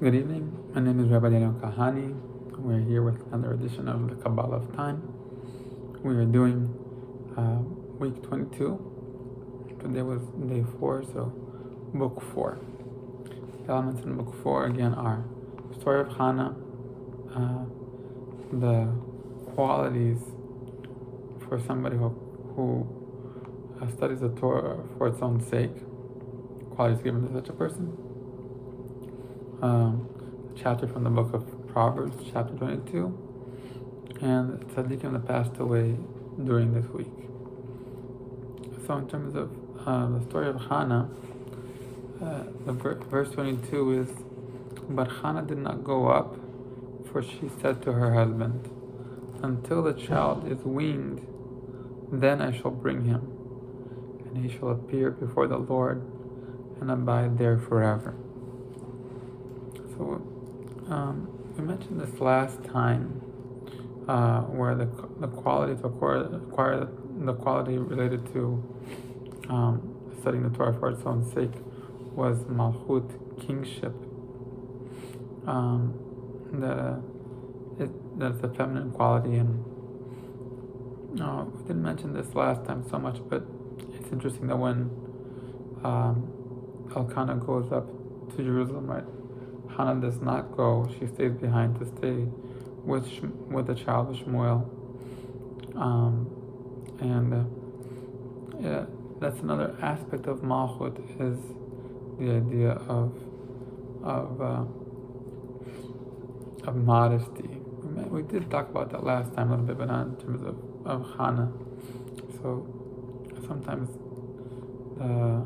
Good evening. My name is Rabbi Daniel Kahani. We're here with another edition of the Kabbalah of Time. We are doing week 22. Today was day 4, so book 4. The elements in book 4 again are the story of Hannah, the qualities for somebody who studies the Torah for its own sake, qualities given to such a person. Chapter from the book of Proverbs, chapter 22, and tzaddikim that passed away during this week. So in terms of the story of Hannah, the verse 22 is, "But Hannah did not go up, for she said to her husband, 'Until the child is weaned, then I shall bring him, and he shall appear before the Lord and abide there forever.'" So we mentioned this last time, where the quality to acquire the quality related to studying the Torah for its own sake was malchut, kingship. That's a feminine quality, and we didn't mention this last time so much, but it's interesting that when Elkanah goes up to Jerusalem, right? Hannah does not go; she stays behind to stay with the child of Shmuel, yeah, that's another aspect of malchut, is the idea of modesty. We did talk about that last time a little bit, but not in terms of Hannah. So sometimes the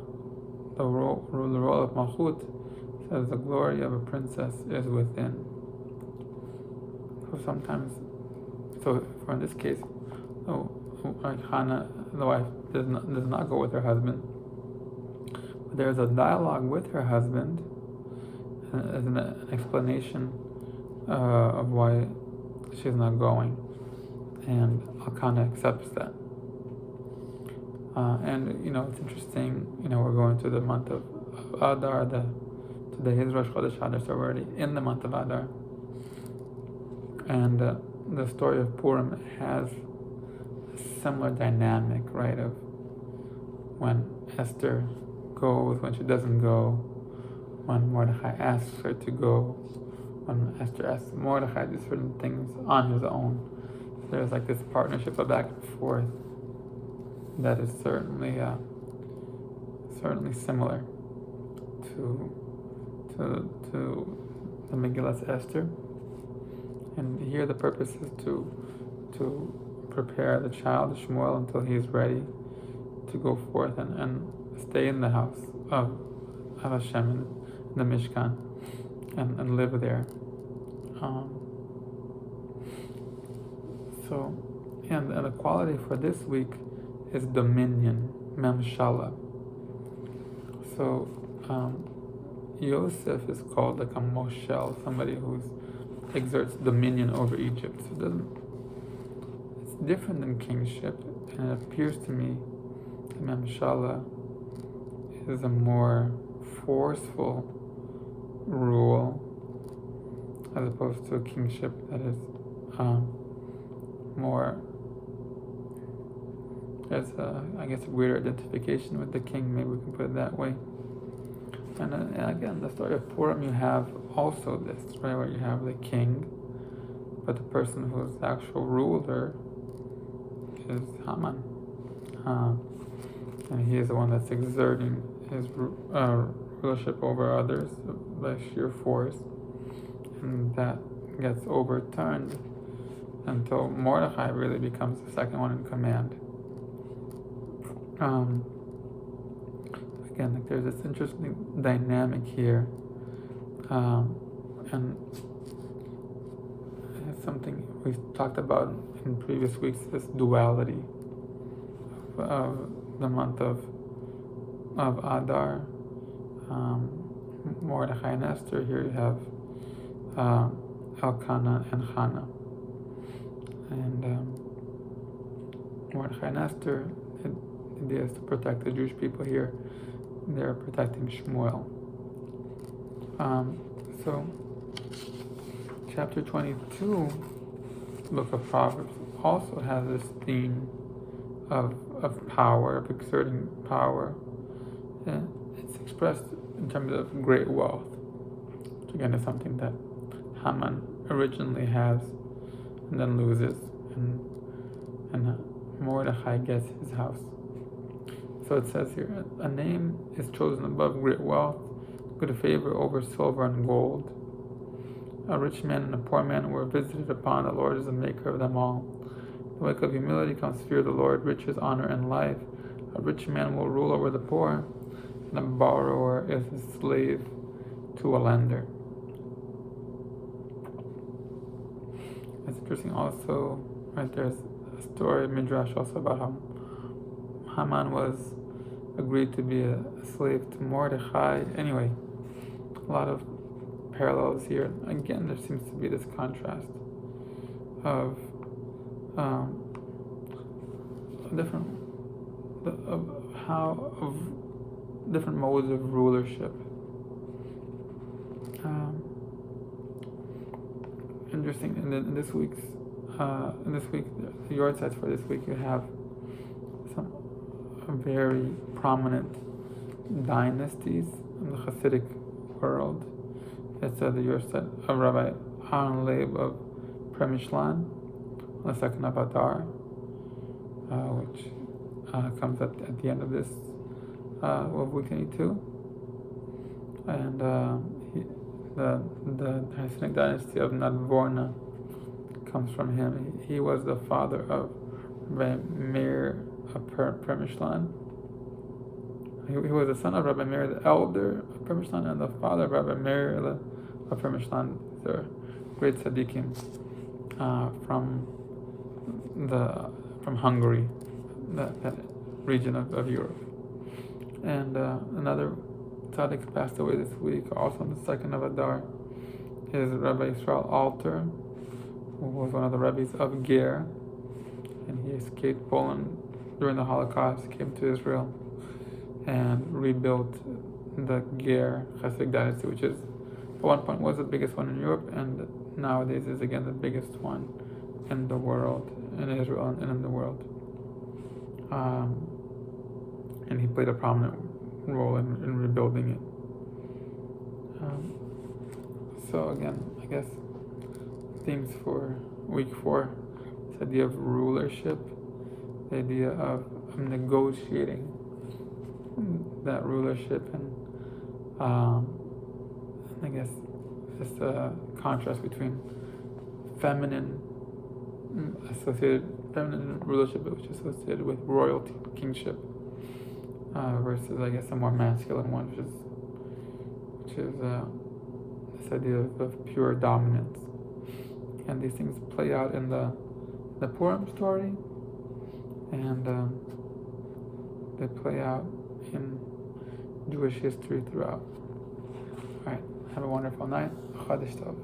role of malchut says the glory of a princess is within. So sometimes, for in this case, like Hannah, the wife, does not go with her husband. But there's a dialogue with her husband as an explanation of why she's not going, and Elkanah accepts that. And it's interesting. We're going through the month of Adar. Today is Rosh Chodesh Adar, so we're already in the month of Adar. And the story of Purim has a similar dynamic, right? Of when Esther goes, when she doesn't go, when Mordechai asks her to go, when Esther asks Mordechai to do certain things on his own. So there's like this partnership of back and forth that is certainly similar to the Megillas Esther. And here the purpose is to prepare the child Shmuel until he's ready to go forth and stay in the house of Hashem in the Mishkan and live there. And the quality for this week is dominion, memshala. So Yosef is called like a moshel, somebody who exerts dominion over Egypt. So it's different than kingship, and it appears to me that memshala is a more forceful rule as opposed to a kingship that is more, there's a greater identification with the king, maybe we can put it that way. And again, the story of Purim, you have also this, right, where you have the king, but the person who's the actual ruler is Haman. And he is the one that's exerting his rulership over others by sheer force. And that gets overturned until Mordechai really becomes the second one in command. Again, like there's this interesting dynamic here, and it's something we've talked about in previous weeks, this duality of the month of Adar, Mordechai and Esther. Here you have Elkanah and Hannah, and Mordechai and Esther. The idea is to protect the Jewish people here. They're protecting Shmuel. So, chapter 22, book of Proverbs, also has this theme of power, of exerting power. And it's expressed in terms of great wealth, which again is something that Haman originally has and then loses, and Mordechai gets his house. So it says here, a name is chosen above great wealth, good favor over silver and gold. A rich man and a poor man were visited upon. The Lord is the maker of them all. The wake of humility comes fear of the Lord, riches, honor, and life. A rich man will rule over the poor, and a borrower is a slave to a lender. It's interesting also, right, there's a story, Midrash, also about how Haman was agreed to be a slave to Mordechai. Anyway, a lot of parallels here. Again, there seems to be this contrast of different modes of rulership. Interesting. In this week, the yard sites for this week, you have some very prominent dynasties in the Hasidic world. It's the Yorset of Rabbi Aaron Leib of Premishlan, on the second of Adar, which comes at the end of this of week 22, and the Hasidic dynasty of Nadvorna comes from him. He was the father of Rabbi Meir of Premishlan. He was the son of Rabbi Meir the elder of Premishlan and the father of Rabbi Meir of Premishlan. They're great tzaddikim from Hungary, that region of Europe. And another tzaddik passed away this week, also on the 2nd of Adar, is Rabbi Israel Alter, who was one of the rabbis of Ger, and he escaped Poland during the Holocaust, came to Israel, and rebuilt the Ger Hasidic dynasty, which is at one point was the biggest one in Europe, and nowadays is again the biggest one in the world, in Israel and in the world. And he played a prominent role in rebuilding it. So again, I guess themes for week 4, this idea of rulership, the idea of negotiating that rulership, and I guess just a contrast between feminine rulership, which is associated with royalty, kingship, versus I guess a more masculine one, which is this idea of pure dominance. And these things play out in the Purim story, and they play out in Jewish history throughout. All right, have a wonderful night. Chodesh Tov.